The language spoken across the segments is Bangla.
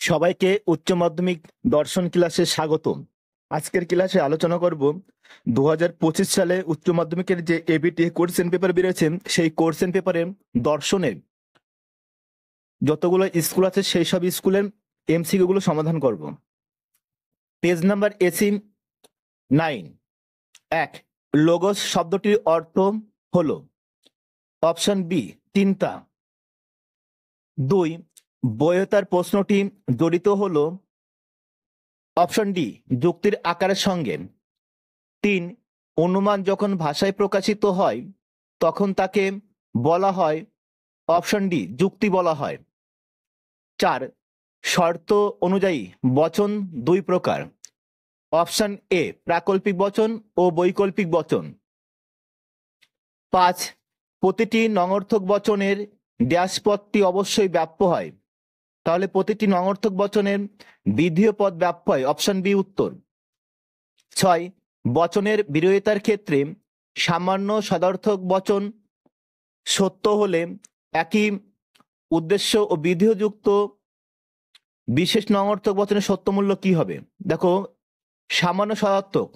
সবাইকে উচ্চ মাধ্যমিক দর্শন ক্লাসে স্বাগতম। আজকের ক্লাসে আলোচনা করব 2025 সালে উচ্চ মাধ্যমিকের যে এবিটি কোশ্চেন পেপার বেরিয়েছে সেই কোশ্চেন পেপারে দর্শনের যতগুলো স্কুল আছে সেই সব স্কুলের এমসিকিউ গুলো সমাধান করব। Page number AC 9। 1, লোগোস শব্দটির অর্থ হলো অপশন বি চিন্তা। 2, বৈধতার প্রশ্নটি জড়িত হলো অপশন ডি যুক্তির আকারের সঙ্গে। 3, অনুমান যখন ভাষায় প্রকাশিত হয় তখন তাকে বলা হয় অপশন ডি যুক্তি বলা হয়। 4, শর্ত অনুযায়ী বচন দুই প্রকার, অপশন এ প্রাকল্পিক বচন ও বৈকল্পিক বচন। 5, প্রতিটি নঙর্থক বচনের ড্যাশ পদটি অবশ্যই ব্যাপ্য হয়, তাহলে প্রতিটি নঙর্থক বচনের বিধেয় পদ ব্যাপ্য হয়, অপশন বি উত্তর। 6, বচনের বিরোধিতার ক্ষেত্রে সামান্য সদর্থক বচন সত্য হলে একই উদ্দেশ্য ও বিধেয়যুক্ত বিশেষ নঙর্থক বচনের সত্যমূল্য কি হবে? দেখো, সামান্য সদর্থক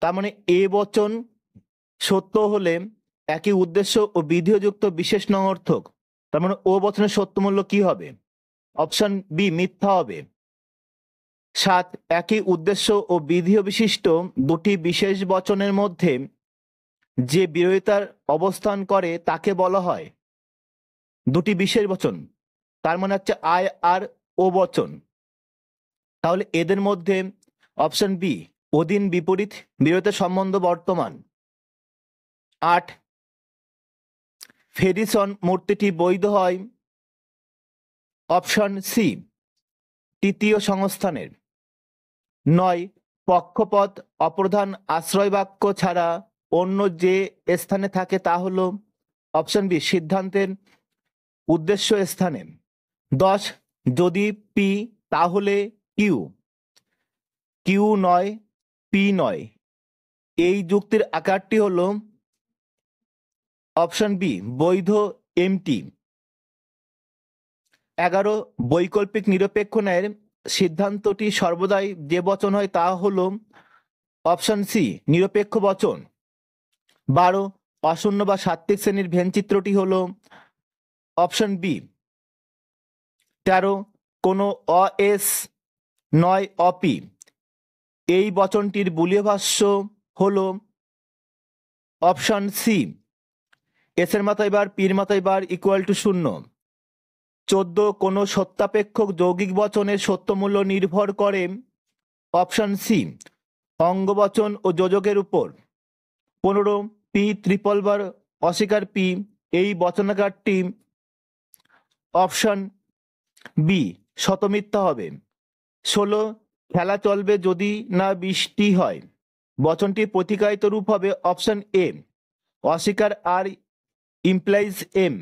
তার মানে এ বচন সত্য হলে একই উদ্দেশ্য ও বিধেয়যুক্ত বিশেষ নঙর্থক, তার মানে ও বচনের সত্যমূল্য কি হবে? অপশন বি মিথ্যা হবে। 7, একই উদ্দেশ্য ও বিধেয় বিশিষ্ট দুটি বিশেষ বচনের মধ্যে যে বিরোধিতার অবস্থান করে তাকে বলা হয় দুটি বিশেষ বচন, তার মানে হচ্ছে আয় আর ও বচন, তাহলে এদের মধ্যে অপশন বি অধীন বিপরীত বিরোধিতার সম্বন্ধ বর্তমান। 8, ফেডিসন মূর্তিটি বৈধ হয় অপশন সি তৃতীয় সংস্থানের। 9, পক্ষপদ অপ্রধান আশ্রয় বাক্য ছাড়া অন্য যে স্থানে থাকে তা হলো অপশন বি সিদ্ধান্তের উদ্দেশ্য স্থানে। 10, যদি পি তাহলে কিউ, কিউ নয় পি নয়, এই যুক্তির আকারটি হলো অপশন বি বৈধ এমটি। 11, বৈকল্পিক নিরপেক্ষ ন্যায়ের সিদ্ধান্তটি সর্বদাই যে বচন হয় তা হলো অপশন সি নিরপেক্ষ বচন। 12, অশূন্য বা সাত্ত্বিক শ্রেণীর ভেনচিত্রটি হলো অপশন বি। 13, কোনো অএস নয় অপি, এই বচনটির বুলীয় ভাষ্য হলো অপশন সি এস এর মাথায় বার পির মাথায় বার ইকুয়াল টু 0। 14, কোনো সত্যাপেক্ষক যৌগিক বচনের সত্যমূল্য নির্ভর করে অপশন সি অঙ্গবচন ও যোজকের উপর। 15, পি ট্রিপল বার অস্বীকার পি, এই বচনাকারটি অপশন বি শতমিথ্যা হবে। 16, খেলা চলবে যদি না বৃষ্টি হয়, বচনটির প্রতিকায়িত রূপ হবে অপশন এ অস্বীকার আর ইমপ্লাইজ এম।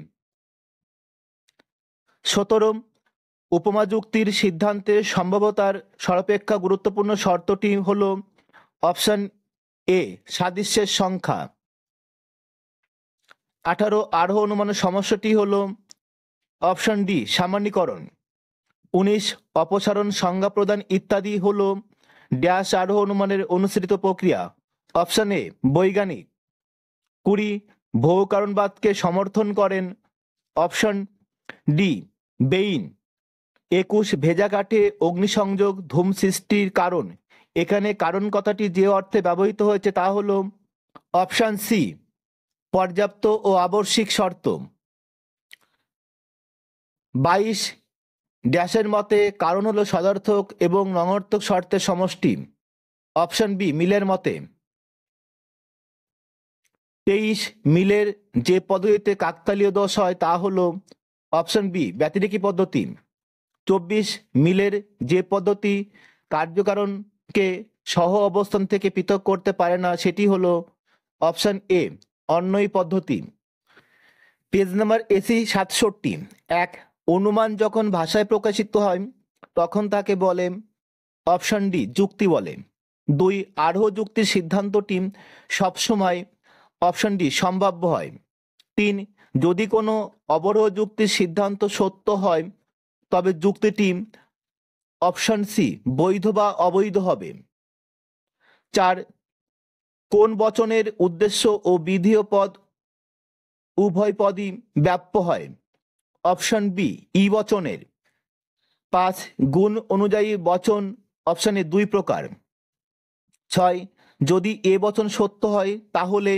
17, উপমা যুক্তির সিদ্ধান্তের সম্ভাব্যতার সর্বাপেক্ষা গুরুত্বপূর্ণ শর্তটি হলো অপশন এ সাদৃশ্যের সংখ্যা। 18, আরোহ অনুমানের সমস্যাটি হলো অপশন ডি সামান্যীকরণ। 19, অপসারণ সংজ্ঞা প্রদান ইত্যাদি হলো ড্যাশ আরোহ অনুমানের অনুসৃত প্রক্রিয়া, অপশন এ বৈজ্ঞানিক। 20, বহু কারণবাদকে সমর্থন করেন অপশন ডি বেইন। 21, ভেজা কাঠে অগ্নিসংযোগ ধূম সৃষ্টির কারণ, এখানে কারণ কথাটি যে অর্থে ব্যবহৃত হয়েছে তা হলো অপশন সি পর্যাপ্ত ও আবশ্যিক শর্ত। 22, ড্যাশের মতে কারণ হলো সদর্থক এবং নঙর্থক শর্তের সমষ্টি, অপশন বি মিলের মতে। 23, মিলের যে পদ্ধতিতে কাকতালীয় দোষ হয় তা হলো অপশন বি ব্যতিরেকী পদ্ধতি। 24, মিলের যে পদ্ধতি কার্যকারণকে সহ অবস্থান থেকে পৃথক করতে পারে না সেটি হলো অপশন এ অন্যই পদ্ধতি। Page number AC 67। 1, অনুমান যখন ভাষায় প্রকাশিত হয় তখন তাকে বলে অপশন ডি যুক্তি বলে। 2, আরোহ যুক্তির সিদ্ধান্তটি সবসময় অপশন ডি সম্ভাব্য হয়। 3, যদি কোনো অবরোহ যুক্তির সিদ্ধান্ত সত্য হয় তবে যুক্তিটি অপশন সি বৈধ বা অবৈধ হবে। 4, কোন বচনের উদ্দেশ্য ও বিধেয় পদ উভয় পদই ব্যাপ্য হয়? Option B E বচনের। 5, গুণ অনুযায়ী বচন অপশনে 2 প্রকার। 6, যদি এ বচন সত্য হয় তাহলে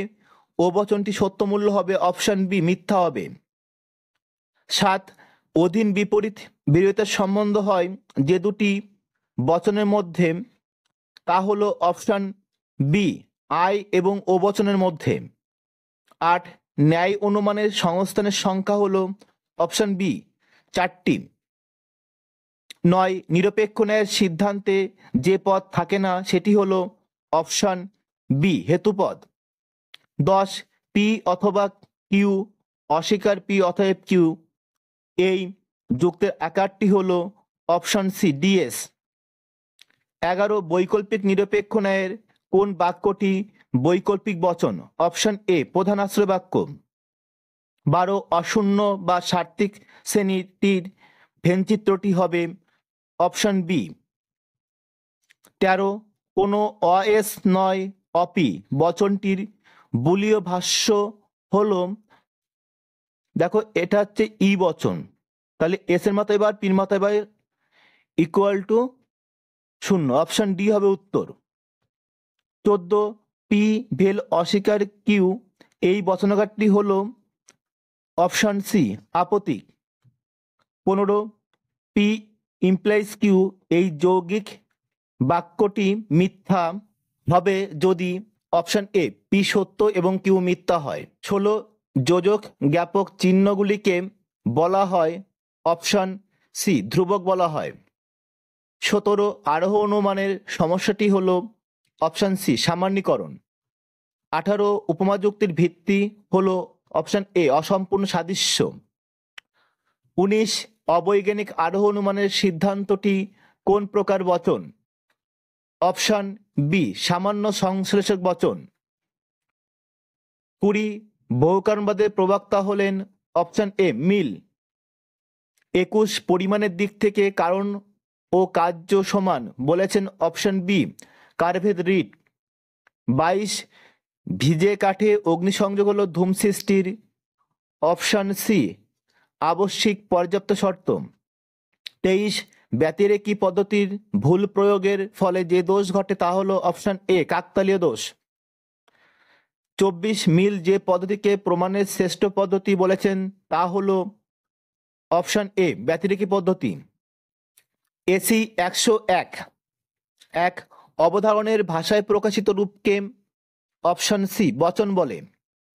ও বচনটি সত্যমূল্য হবে, অপশন বি মিথ্যা হবে। 7, অধীন বিপরীত বিরোধিতার সম্বন্ধ হয় যে দুটি বচনের মধ্যে, তা হলো অপশন বি আই এবং ও বচনের মধ্যে। 8, ন্যায় অনুমানের সংস্থানের সংখ্যা হলো অপশন বি 4টি। 9, নিরপেক্ষ ন্যায়ের সিদ্ধান্তে যে পদ থাকে না সেটি হলো অপশন বি হেতুপদ। 10, পি অথবা কিউ অস্বীকার পি অতএব কিউ, এই যুক্তির আকারটি হলো অপশন সি ডিএস। 11, বৈকল্পিক নিরপেক্ষ ন্যায়ের কোন বাক্যটি বৈকল্পিক বচন? অপশন এ প্রধান আশ্রয় বাক্য। 12, অশূন্য বা সার্থিক শ্রেণীটির ভেনচিত্রটি হবে অপশন বি। 13, কোনো অএস নয় অপি বচনটির বুলীয় ভাষ্য হলো, দেখো এটা হচ্ছে ই বচন, তাহলে এস এর মাথায় বার পির মাথায় বার ইকুয়াল টু 0, অপশন ডি হবে উত্তর। 14, পি ভেল অস্বীকার কিউ, এই বচনাকারটি হলো অপশন সি আপতিক। 15, পি ইমপ্লাইজ কিউ, এই যৌগিক বাক্যটি মিথ্যা হবে যদি অপশন এ পি সত্য এবং কিউ মিথ্যা হয়। 16, যোজক জ্ঞাপক চিহ্নগুলিকে বলা হয় অপশন সি ধ্রুবক বলা হয়। 17, আরোহ অনুমানের সমস্যাটি হলো অপশন সি সামান্যীকরণ। 18, উপমা যুক্তির ভিত্তি হলো অপশন এ অসম্পূর্ণ সাদৃশ্য। 19, অবৈজ্ঞানিক আরোহ অনুমানের সিদ্ধান্তটি কোন প্রকার বচন? অপশন বি সামান্য সংশ্লেষক বচন। 20, বহুকারণবাদের প্রবক্তা হলেন অপশন এ মিল। 21, পরিমাণের দিক থেকে কারণ ও কার্য সমান বলেছেন অপশন বি কারভেদ রিড। 22, ভিজে কাঠে অগ্নিসংযোগ হলো ধূম সৃষ্টির অপশন সি আবশ্যিক পর্যাপ্ত শর্ত। 23, ব্যতিরেকি পদ্ধতির ভুল প্রয়োগের ফলে যে দোষ ঘটে তা হলো অপশন এ কাকতালীয় দোষ। 24, মিল যে পদ্ধতিকে প্রমাণের শ্রেষ্ঠ পদ্ধতি বলেছেন তা হলো অপশন এ ব্যতিরেকি পদ্ধতি। এসি 101, অবধারণের ভাষায় প্রকাশিত রূপকে অপশন সি বচন বলে।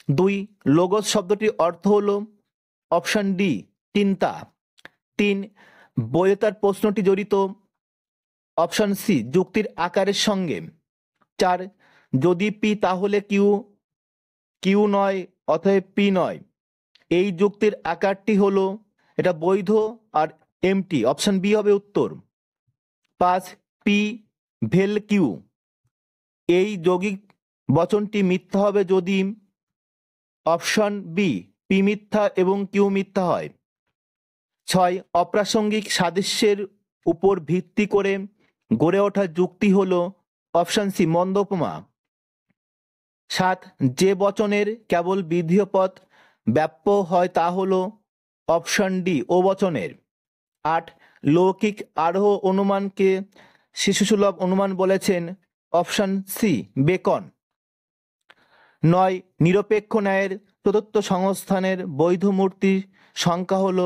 2, লোগোস শব্দটির অর্থ হলো অপশন ডি চিন্তা। 3, বৈধতার প্রশ্নটি জড়িত অপশন সি যুক্তির আকারের সঙ্গে। 4, যদি পি তাহলে কিউ, কিউ নয় অতএব পি নয়, এই যুক্তির আকারটি হলো এটা বৈধ আর এমটি, অপশন বি হবে উত্তর। 5, পি ভেল কিউ, এই যৌগিক বচনটি মিথ্যা হবে যদি অপশন বি পি মিথ্যা এবং কিউ মিথ্যা হয়। 6, অপ্রাসঙ্গিক সাদৃশ্যের উপর ভিত্তি করে গড়ে ওঠা যুক্তি হলো অপশন সি মন্দ উপমা। 7, যে বচনের কেবল বিধেয় পদ ব্যাপ্য হয় তা হলো অপশন ডি ও বচনের। 8, লৌকিক আরোহ অনুমানকে শিশুসুলভ অনুমান বলেছেন অপশন সি বেকন। 9, নিরপেক্ষ ন্যায়ের চতুর্থ সংস্থানের বৈধ মূর্তির সংখ্যা হলো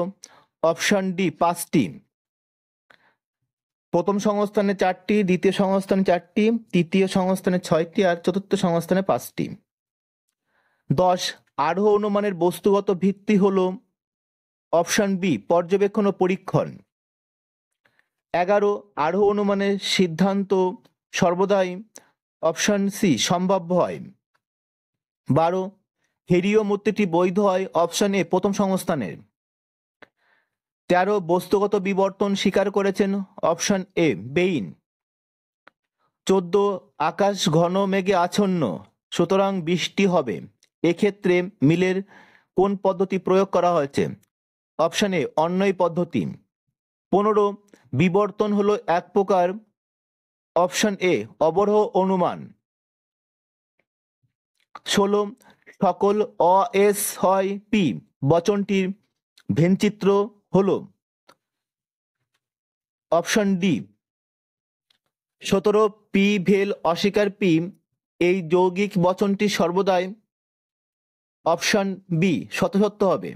অপশন ডি 5টি। প্রথম সংস্থানে 4টি, দ্বিতীয় সংস্থানে 4টি, তৃতীয় সংস্থানে 6টি আর চতুর্থ সংস্থানে 5টি। 10, আরোহ অনুমানের বস্তুগত ভিত্তি হলো অপশন বি পর্যবেক্ষণ ও পরীক্ষণ। 11, আরোহ অনুমানের সিদ্ধান্ত সর্বদাই অপশন সি সম্ভাব্য হয়। 12, হেরিও মূর্তিটি বৈধ হয় অপশন এ প্রথম সংস্থানের। 13, বস্তুগত বিবর্তন স্বীকার করেছেন অপশন এ বেইন। 14, আকাশ ঘন মেঘে আচ্ছন্ন সুতরাং বৃষ্টি হবে, এক্ষেত্রে মিলের কোন পদ্ধতি প্রয়োগ করা হয়েছে? অপশন এ অন্যই পদ্ধতি। 15 বিবর্তন হলো এক প্রকার অপশন এ অবরোহ অনুমান। 16 সকল অ এস হয় পি বচনটির ভেনচিত্র হলো অপশন ডি 17 পি ভেল অস্বীকার পি এই যৌগিক বচনটি সর্বদাই অপশন বি শতসত্য হবে।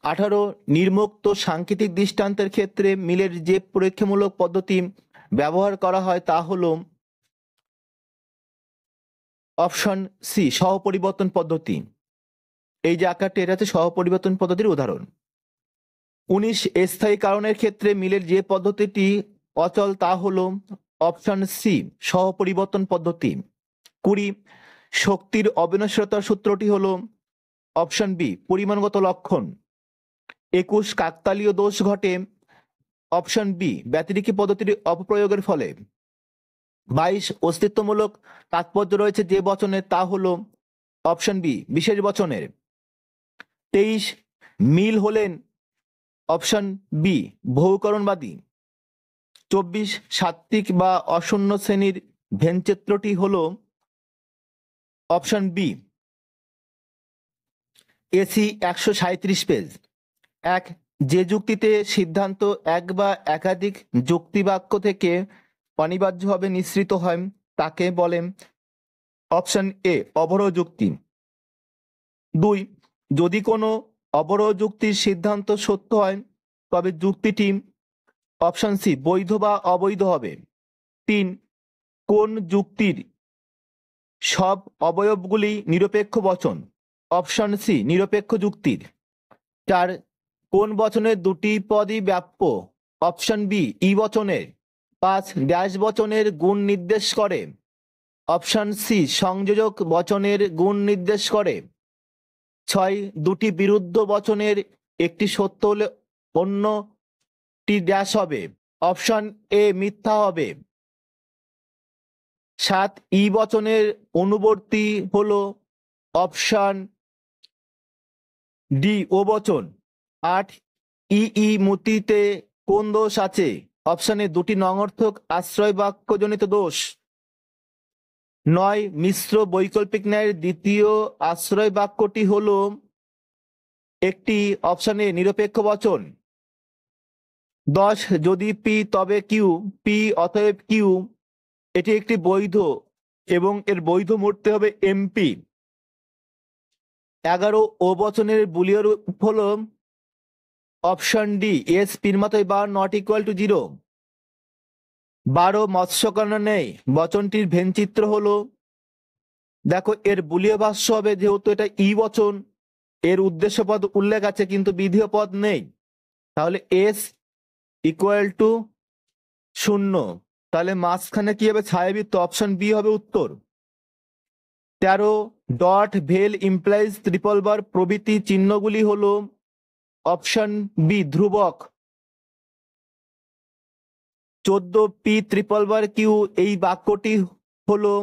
18 নির্মুক্ত সাংকেতিক দৃষ্টান্তের ক্ষেত্রে মিলের যে পরীক্ষামূলক পদ্ধতি ব্যবহার করা হয় তা হল অপশন সি সহপরিবর্তন পদ্ধতি। এই যে আকারটি এটা হচ্ছে সহপরিবর্তন পদ্ধতির উদাহরণ। 19 স্থায়ী কারণের ক্ষেত্রে মিলের যে পদ্ধতিটি অচল তা হল অপশন সি সহপরিবর্তন পদ্ধতি। 20 শক্তির অবিনশ্বরতার সূত্রটি হল অপশন বি পরিমাণগত লক্ষণ। 21 কাকতালীয় দোষ ঘটে অপশন বি ব্যতিরেকি পদ্ধতির অপপ্রয়োগের ফলে। 22 অস্তিত্বমূলক তাৎপর্য রয়েছে যে বচনে তা হল অপশন বি বিশেষ বচনের। 23 মিল হলেন অপশন বি বহুকরণবাদী। 24 সাত্ত্বিক বা অশূন্য শ্রেণীর ভেনচিত্রটি হল অপশন বি এসি 137 পেজ। এক যে যুক্তিতে সিদ্ধান্ত এক বা একাধিক যুক্তিবাক্য থেকে অনিবার্যভাবে নিঃসৃত হয় তাকে বলেন অপশন এ অবরোহ যুক্তি। 2 যদি কোনো অবরোহ যুক্তির সিদ্ধান্ত সত্য হয় তবে যুক্তিটি অপশন সি বৈধ বা অবৈধ হবে। 3 কোন যুক্তির সব অবয়বগুলি নিরপেক্ষ বচন অপশন সি নিরপেক্ষ যুক্তির। 4 কোন বচনের দুটি পদই ব্যাপ্য অপশন বি ই বচনের। 5 ড্যাশ বচনের গুণ নির্দেশ করে অপশন সি সংযোজক বচনের গুণ নির্দেশ করে। 6 দুটি বিরুদ্ধ বচনের একটি সত্য হলে অন্যটি ড্যাশ হবে অপশন এ মিথ্যা হবে। 7 ই বচনের অনুবর্তী হলো অপশন ডি ও বচন। 8 ই মতিতে কোন দোষ আছে অপশনে দুটি নঙর্থক আশ্রয় বাক্যজনিত দোষ। 9 মিশ্র বৈকল্পিক ন্যায়ের দ্বিতীয় আশ্রয় বাক্যটি হল একটি অপশনে নিরপেক্ষ বচন। 10 যদি পি তবে কিউ পি অতএব কিউ এটি একটি বৈধ এবং এর বৈধ মূর্তি হবে এমপি। 11 ও বচনের বুলিয় রূপ হল অপশন ডি এস পিরমাতয় বা নট ইকুয়াল টু 0। 12 মৎস্যকন্যা নেই বচনটির ভেনচিত্র হলো দেখো এর বুলিয় ভাষ্য হবে যেহেতু এটা ই বচন এর উদ্দেশ্য পদ উল্লেখ আছে কিন্তু বিধেয় পদ নেই তাহলে এস ইকুয়াল টু 0 তাহলে মাঝখানে কি হবে ছায়াবৃত্ত অপশন বি হবে উত্তর। 13 ডট ভেল ইমপ্লাইজ ট্রিপল বার প্রভৃতি চিহ্নগুলি হলো অপশন বি ধ্রুবক। 14 পি ট্রিপল বার কিউ এই বাক্যটি হলো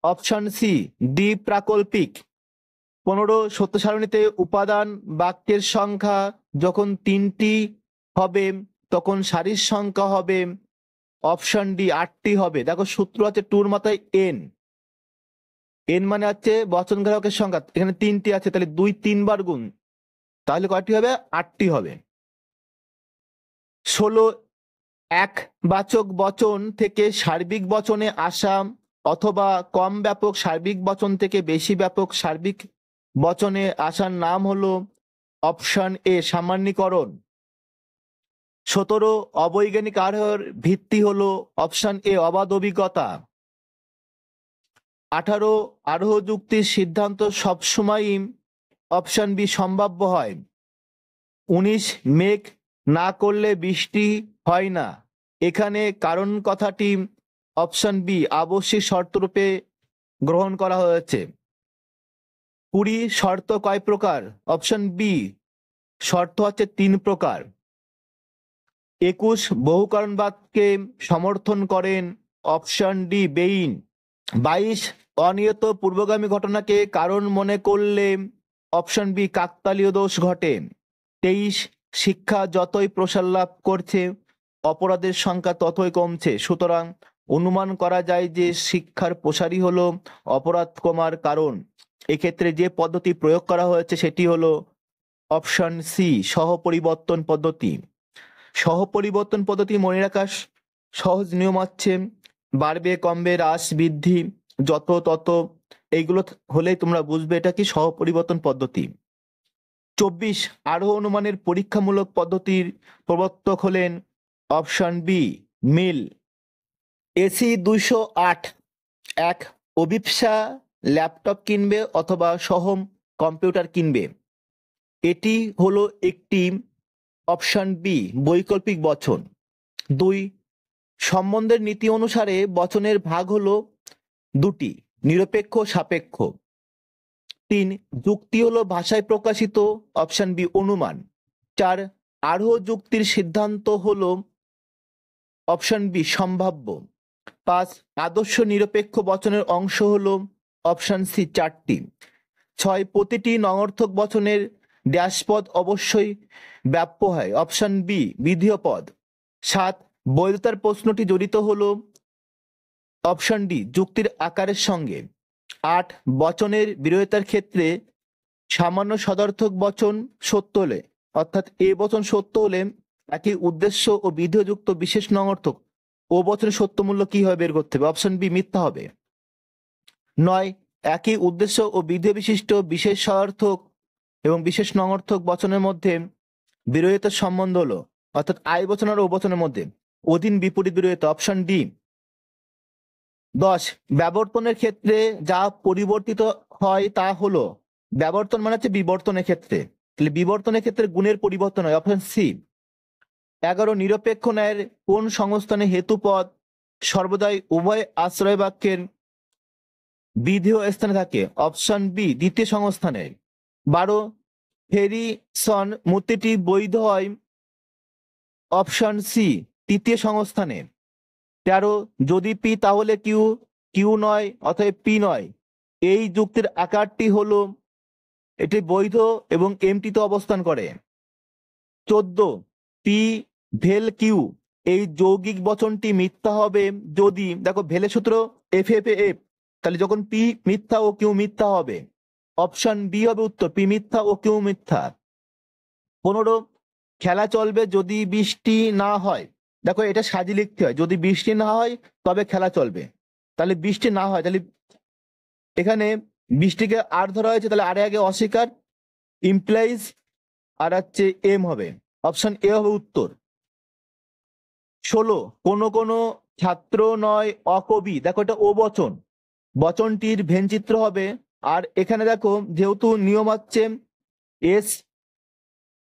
অপশন সি ডি প্রাকল্পিক। 15 সত্য সারণীতে উপাদান বাক্যের সংখ্যা যখন 3টি হবে তখন সারির সংখ্যা হবে অপশন ডি 8টি হবে। দেখো সূত্র আছে টুর মাথায় এন এন মানে হচ্ছে বচন গ্রাহকের সংখ্যা এখানে 3টি আছে তাহলে 2 3 বার গুণ তাহলে কয়টি হবে 8টি হবে। 16 এক বাচক বচন থেকে সার্বিক বচনে আসা অথবা কম ব্যাপক সার্বিক বচন থেকে বেশি ব্যাপক সার্বিক বচনে আসার নাম হলো অপশন এ সামান্যীকরণ। 17 অবৈজ্ঞানিক আরোহের ভিত্তি হলো অপশন এ অবাধ অভিজ্ঞতা। 18 আরোহ যুক্তির সিদ্ধান্ত সবসময়ই অপশন বি সম্ভাব্য হয়। 19 মেঘ না করলে বৃষ্টি হয় না এখানে কারণ কথাটি অপশন বি আবশ্যিক শর্তরূপে গ্রহণ করা হয়েছে। 20 শর্ত কয় প্রকার অপশন বি শর্ত হচ্ছে 3 প্রকার। 21 বহুকারণবাদকে সমর্থন করেন অপশন ডি বেইন। 22 অনিয়ত পূর্বগামী ঘটনাকে কারণ মনে করলে অপশন বি কাকতালীয় দোষ ঘটে। 23 শিক্ষা যতই প্রসার লাভ করছে অপরাধের সংখ্যা ততই কমছে, সুতরাং অনুমান করা যায় যে শিক্ষার প্রসারই হলো অপরাধ কমার কারণ। এক্ষেত্রে যে পদ্ধতি প্রয়োগ করা হয়েছে সেটি হলো অপশন সি, সহপরিবর্তন পদ্ধতি। সহপরিবর্তন পদ্ধতি মনে রাখা সহজ নিয়ম আছে, বাড়বে কমবে হ্রাস বৃদ্ধি যত তত, এইগুলো হলেই তোমরা বুঝবে এটা কি সহপরিবর্তন পদ্ধতি। 24 আরোহ অনুমানের পরীক্ষামূলক পদ্ধতির প্রবর্তক হলেন অপশন বি, মিল। এসি 208 এক অভিপ্সা ল্যাপটপ কিনবে অথবা সহম কম্পিউটার কিনবে। এটি হলো একটি অপশন বি বৈকল্পিক বচন। 2 সম্বন্ধের নীতি অনুসারে বচনের ভাগ হলো দুটি, নিরপেক্ষ সাপেক্ষ। 3 যুক্তি হলো ভাষায় প্রকাশিত, অপশন বি অনুমান। 4 আরোহ যুক্তির সিদ্ধান্ত হলো অপশন বি সম্ভাব্য। 5 আদর্শ নিরপেক্ষ বচনের অংশ হলো অপশন সি 4টি। 6 প্রতিটি নঙর্থক বচনের ড্যাশ পদ অবশ্যই ব্যাপ্য হয়, অপশন বি বিধেয় পদ। 7 বৈধতার প্রশ্নটি জড়িত হলো অপশন ডি যুক্তির আকারের সঙ্গে। 8 বচনের বিরোধিতার ক্ষেত্রে সামান্য সদর্থক বচন সত্য হলে, অর্থাৎ এ বচন সত্য হলে একই উদ্দেশ্য ও বিধেয়যুক্ত বিশেষ নঙর্থক ও বচনের সত্য মূল্য কি হবে বের করতে হবে, অপশন বি মিথ্যা হবে। 9 একই উদ্দেশ্য ও বিধেয় বিশিষ্ট বিশেষ সদর্থক এবং বিশেষ নঙর্থক বচনের মধ্যে বিরোধিতার সম্বন্ধ হলো, অর্থাৎ আই বচন আর ও বচনের মধ্যে অধীন বিপরীত বিরোধিতা, অপশন ডি। 10 ব্যাবর্তনের ক্ষেত্রে যা পরিবর্তিত হয় তা হলো, ব্যাবর্তন মানে হচ্ছে বিবর্তনের ক্ষেত্রে, তাহলে বিবর্তনের ক্ষেত্রে গুণের পরিবর্তন হয়, অপশন সি। 11 নিরপেক্ষ ন্যায়ের কোন সংস্থানে হেতুপদ সর্বদাই উভয় আশ্রয় বাক্যের বিধেয় স্থানে থাকে, অপশন বি দ্বিতীয় সংস্থানে। 12 ফেরিসন মূর্তিটি বৈধ হয়, অপশন সি তৃতীয় সংস্থানে। 13 যদি পি তাহলে কিউ, কিউ নয় অতএব পি নয়, এই যুক্তির আকারটি হলো এটি বৈধ এবং এমটিতে অবস্থান করে। 14 পি ভেল কিউ, এই যৌগিক বচনটি মিথ্যা হবে যদি, দেখো ভেলের সূত্র এফ এফ এফ, তাহলে যখন পি মিথ্যা ও কিউ মিথ্যা হবে, অপশন বি হবে উত্তর, পি মিথ্যা ও কিউ মিথ্যা। 15 খেলা চলবে যদি বৃষ্টি না হয়, দেখো এটা সাজি লিখতে হয়, যদি বৃষ্টি না হয় তবে খেলা চলবে, তাহলে বৃষ্টি না হয়, তাহলে এখানে বৃষ্টিকে আর ধরা হয়েছে, তাহলে আরে আগে অস্বীকার ইমপ্লাইজ আর হচ্ছে এম হবে, অপশন এ হবে উত্তর। 16 কোনো কোনো ছাত্র নয় অকবি, দেখো এটা ও বচন, বচনটির ভেনচিত্র হবে, আর এখানে দেখো যেহেতু নিয়ম হচ্ছে এস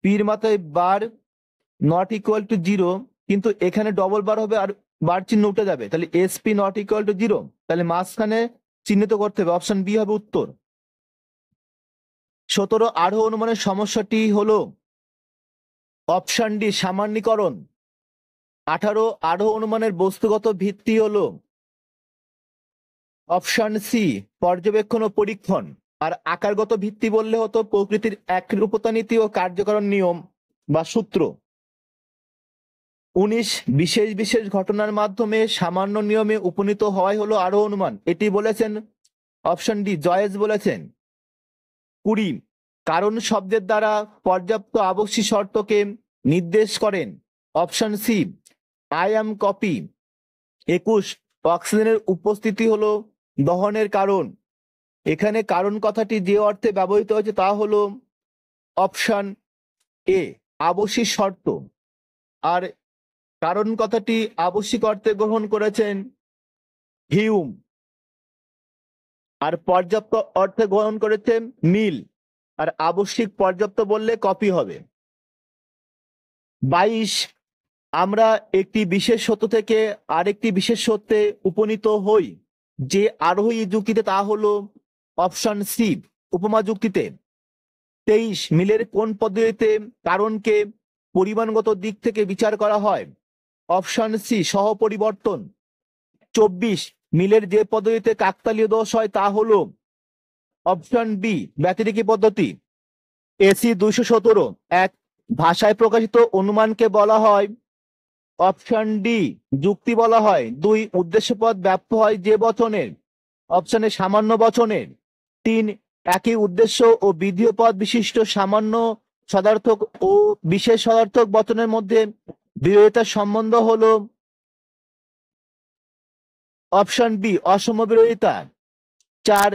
পির মাথায় বার নট ইকুয়াল টু 0, কিন্তু এখানে ডবল বার হবে আর বার চিহ্ন উঠে যাবে, তাহলে S P not equal to 0, তাহলে মাঝখানে চিহ্নিত করতে হবে, অপশন বি হবে উত্তর। 17 আরোহ অনুমানের সমস্যাটি হলো অপশন ডি সামান্যীকরণ। 18 আরোহ অনুমানের বস্তুগত ভিত্তি হলো অপশন সি পর্যবেক্ষণ ও পরীক্ষণ, আর আকারগত ভিত্তি বললে হতো প্রকৃতির একরূপতা নীতি ও কার্যকরণ নিয়ম বা সূত্র। 19 বিশেষ বিশেষ ঘটনার মাধ্যমে সামান্য নিয়মে উপনীত হওয়াই হলো আরোহ অনুমান, এটি বলেছেন অপশন ডি জয়েস বলেছেন। 20 কারণ শব্দের দ্বারা পর্যাপ্ত আবশ্যিক শর্তকে নির্দেশ করেন, option C I am copy. 21 অক্সিজেনের উপস্থিতি হলো দহনের কারণ, এখানে কারণ কথাটি যে অর্থে ব্যবহৃত হয়েছে তা হলো অপশন এ আবশ্যিক শর্ত, আর কারণ কথাটি আবশ্যিক অর্থে গ্রহণ করেছেন হিউম, আর পর্যাপ্ত অর্থে গ্রহণ করেছেন মিল, আর আবশ্যিক পর্যাপ্ত বললে কপি হবে। 22 আমরা একটি বিশেষ সত্য থেকে আরেকটি বিশেষ সত্যে উপনীত হই যে আরোহী যুক্তিতে, তা হলো অপশন সি উপমা যুক্তিতে। 23 মিলের কোন পদ্ধতিতে কারণকে পরিমাণগত দিক থেকে বিচার করা হয়, অপশন সি সহপরিবর্তন। 24 মিলের যে পদ্ধতিতে কাকতালীয় দোষ হয় তা হলো অপশন বি ব্যতিরেকি পদ্ধতি। এসি 217 এক ভাষায় প্রকাশিত অনুমানকে বলা হয় অপশন ডি যুক্তি বলা হয়। 2 উদ্দেশ্যপদ ব্যাপ্য হয় যে বচনের, অপশনে সামান্য বচনের। 3 একই উদ্দেশ্য ও বিধেয় পদ বিশিষ্ট সামান্য সদার্থক ও বিশেষ সদার্থক বচনের মধ্যে বিরোধিতার সম্বন্ধ হলো অপশন বি অসম বিরোধিতা। 4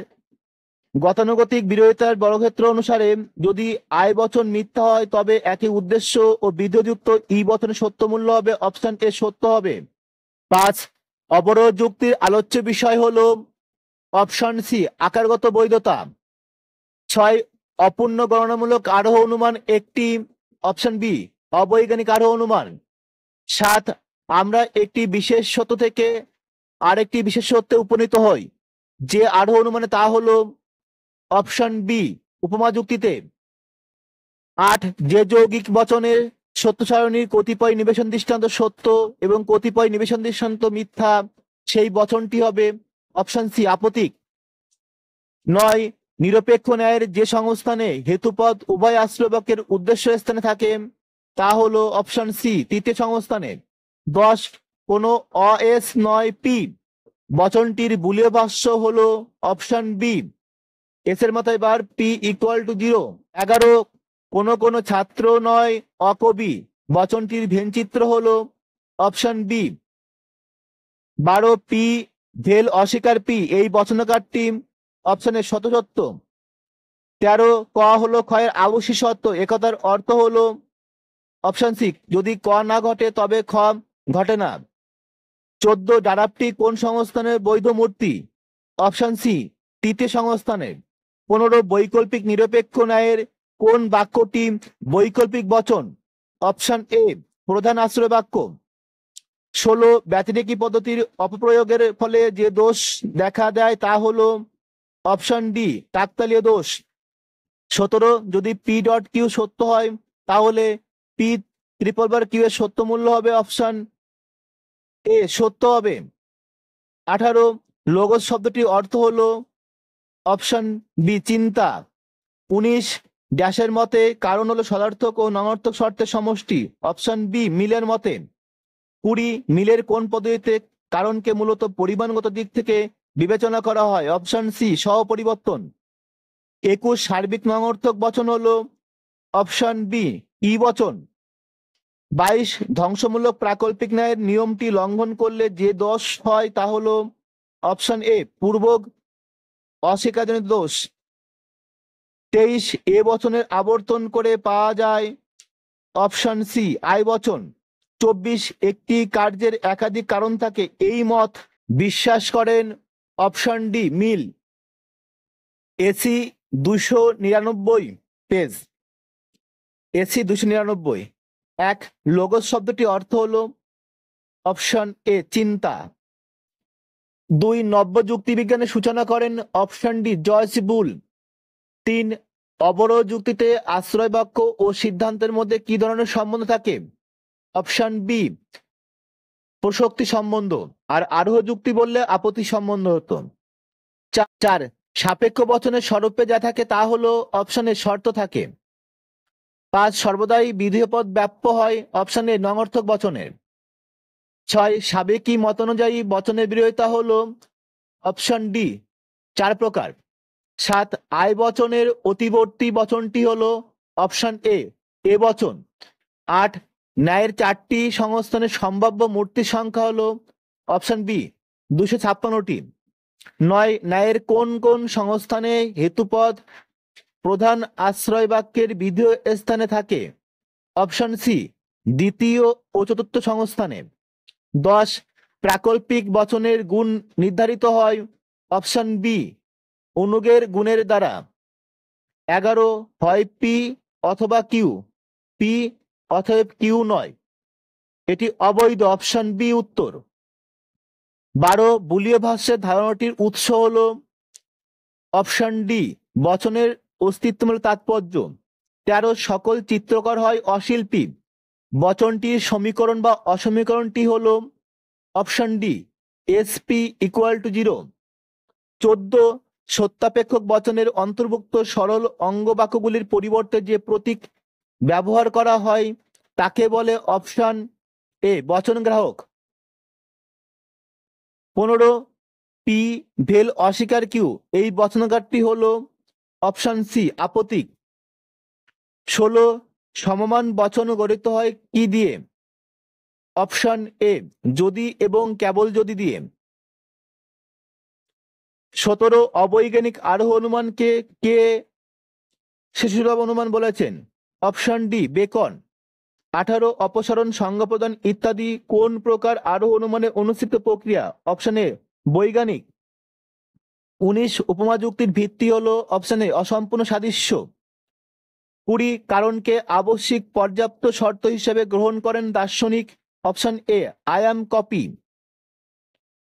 গতানুগতিক বিরোধিতার বর্গক্ষেত্র অনুসারে যদি আই বচন মিথ্যা হয় তবে একই উদ্দেশ্য ও বিধেয়যুক্ত ই বচনের সত্য মূল্য হবে অপশন এ সত্য হবে। 5 অবরোধ যুক্তির আলোচ্য বিষয় হলো অপশন সি আকারগত বৈধতা। 6 অপূর্ণ গণনামূলক আরোহ অনুমান একটি, অপশন বি অবৈজ্ঞানিক আরোহ অনুমান। 7 আমরা একটি বিশেষ সত্য থেকে আরেকটি বিশেষ সত্যে উপনীত হই যে আরোহ অনুমানে, তা হলো অপশন বি উপমা যুক্তিতে। 8 যে যৌগিক বচনের সত্য সারণীর কতিপয় নিবেশন দৃষ্টান্ত সত্য এবং কতিপয় নিবেশন দৃষ্টান্ত মিথ্যা, সেই বচনটি হবে অপশন সি আপতিক। 9 নিরপেক্ষ ন্যায়ের যে সংস্থানে হেতুপদ উভয় আশ্রয় বাক্যের উদ্দেশ্য স্থানে থাকে, তা হলো অপশন সি তৃতীয় সংস্থানে। 10 কোনো অএস নয় পি বচনটির বুলীয় ভাষ্য হলো অপশন বি এস এর মাথায় বার পি ইকুয়াল টু 0। 11 কোনো ছাত্র নয় অকবি বচনটির ভেনচিত্র হলো অপশন বি 12 পি ভেল অস্বীকার পি এই বচনকারটি অপশনের শতসত্য। 13 ক হলো ক্ষয়ের আবশ্যিক সত্য, একথার অর্থ হলো অপশন সি যদি ক না ঘটে তবে খ ঘটে না। 14 ডারাপটি কোন সংস্থানের বৈধ মূর্তি, অপশন সি তৃতীয় সংস্থানের। 15 বৈকল্পিক নিরপেক্ষ ন্যায়ের কোন বাক্যটি বৈকল্পিক বচন, অপশন এ প্রধান আশ্রয় বাক্য। 16 ব্যতিরেকি পদ্ধতির অপপ্রয়োগের ফলে যে দোষ দেখা দেয় তা হলো অপশন ডি কাকতালীয় দোষ। 17 যদি পি ডট কিউ সত্য হয় তাহলে পি ট্রিপল বার কিউ এর সত্য মূল্য হবে অপশন এ সত্য হবে। 18 লোগোস শব্দটির অর্থ হলো অপশন বি চিন্তা। 19 ড্যাশের মতে কারণ হলো সদার্থক ও নঙার্থক শর্তের সমষ্টি, অপশন বি মিলের মতে। 20 মিলের কোন পদ্ধতিতে কারণকে মূলত পরিমাণগত দিক থেকে বিবেচনা করা হয়, অপশন সি সহপরিবর্তন। 21 সার্বিক নঙার্থক বচন হলো অপশন বি ই বচন। 22 ধ্বংসমূলক প্রাকল্পিক ন্যায়ের নিয়মটি লঙ্ঘন করলে যে দোষ হয় তা হলো অপশন এ পূর্বক অস্বীকারজনিত দোষ। 23 এ বচনের আবর্তন করে পাওয়া যায় অপশন সি আই বচন। 24 একটি কার্যের একাধিক কারণ থাকে এই মত বিশ্বাস করেন অপশন ডি মিল। AC 299 page, AC 299। 1 লোগোস শব্দটি অর্থ হলো অপশন এ চিন্তা। 2 নব্য যুক্তিবিজ্ঞানের সূচনা করেন অপশন ডি জয়স বুল। 3 অবরোধ যুক্তিতে আশ্রয় বাক্য ও সিদ্ধান্তের মধ্যে কি ধরনের সম্বন্ধ থাকে, অপশন বি প্রসক্তি সম্বন্ধ, আর আরোহ যুক্তি বললে আপত্তি সম্বন্ধ হতো। 4 সাপেক্ষ বচনের স্বরূপে যা থাকে তা হলো অপশনে শর্ত থাকে। 5 সর্বদাই বিধেয় পদ ব্যাপ্য হয় অপশনে নঙার্থক বচনের। 6 সাবেকি মতানুযায়ী বচনের বিরোধিতা হলো অপশন ডি 4 প্রকার। 7 আই বচনের অতিবর্তী বচনটি হলো অপশন এ বচন। 8 ন্যায়ের 4টি সংস্থানের সম্ভাব্য মূর্তির সংখ্যা হলো অপশন বি 256টি। 9 ন্যায়ের কোন কোন সংস্থানে হেতুপদ প্রধান আশ্রয় বাক্যের বিধেয় স্থানে থাকে, অপশন সি দ্বিতীয় ও চতুর্থ সংস্থানে। 10 প্রাকল্পিক বচনের গুণ নির্ধারিত হয় অপশন বি অনুগের গুণের দ্বারা। 11 হয় পি অথবা কিউ, পি অথবা কিউ নয়, এটি অবৈধ, অপশন বি উত্তর। 12 বুলীয় ভাষ্যের ধারণাটির উৎস হলো অপশন ডি বচনের অস্তিত্বমূলক তাৎপর্য। 13 সকল চিত্রকর হয় অশিল্পী বচনটির সমীকরণ বা অসমীকরণটি হলো option D SP equal to 0। 14 সত্যাপেক্ষক বচনের অন্তর্ভুক্ত সরল অঙ্গ বাক্যগুলির পরিবর্তে যে প্রতীক ব্যবহার করা হয় তাকে বলে অপশন এ বচন গ্রাহক। 15 পি ভেল অস্বীকার কিউ, এই বচনকারটি হলো অপশন সি আপতিক। 16 সমমান বচন গঠিত হয় কি দিয়ে? অপশন এ যদি এবং কেবল যদি দিয়ে। 17 অবৈজ্ঞানিক আরোহ অনুমানকে কে শিশুসুলভ অনুমান বলেছেন? Option D beacon. 18 অপসারণ সংজ্ঞা প্রদান ইত্যাদি কোন প্রকার আরোহ অনুমানে অনুষ্ঠিত প্রক্রিয়া? অপশন এ বৈজ্ঞানিক। 19 উপমা যুক্তির ভিত্তি হলো অপশন এ অসম্পূর্ণ সাদৃশ্য। 20 কারণকে আবশ্যিক পর্যাপ্ত শর্ত হিসেবে গ্রহণ করেন দার্শনিক। Option A I am copy.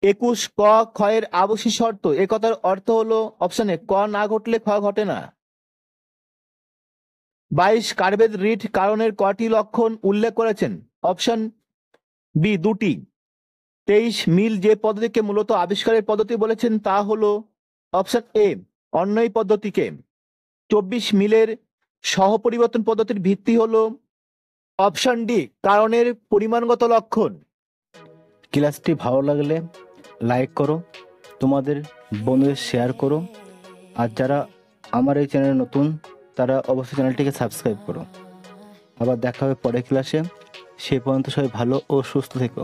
21 ক ক্ষয়ের আবশ্যিক শর্ত, এ কথার অর্থ হলো অপশন এ ক না ঘটলে খ ঘটে না। 22 কার্ভেদ রিড কারণের কটি লক্ষণ উল্লেখ করেছেন? অপশন বি দুটি। 23 মিল যে পদ্ধতিকে মূলত আবিষ্কারের পদ্ধতি বলেছেন তা হলো অপশন এ অন্যই পদ্ধতিকে। 24 মিলের সহপরিবর্তন পদ্ধতির ভিত্তি হলো অপশন ডি কারণের পরিমাণগত লক্ষণ। ক্লাসটি ভালো লাগলে লাইক করো, তোমাদের বন্ধুদের শেয়ার করো, আর যারা আমার এই চ্যানেলে নতুন তারা অবশ্যই চ্যানেলটিকে সাবস্ক্রাইব করো। আবার দেখা হবে পরের ক্লাসে। সে পর্যন্ত সবাই ভালো ও সুস্থ থেকো।